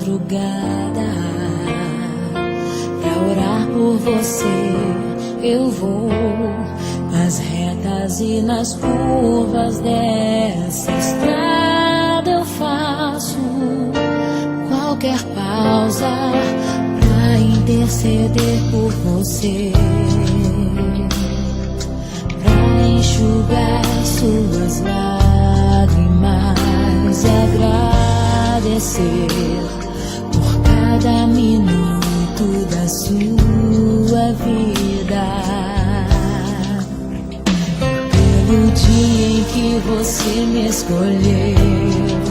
madrugada. Pra orar por você eu vou nas retas e nas curvas dessa estrada. Eu faço qualquer pausa pra interceder por você, pra enxugar suas lágrimas e agradecer por cada minuto da sua vida, pelo dia em que você me escolheu,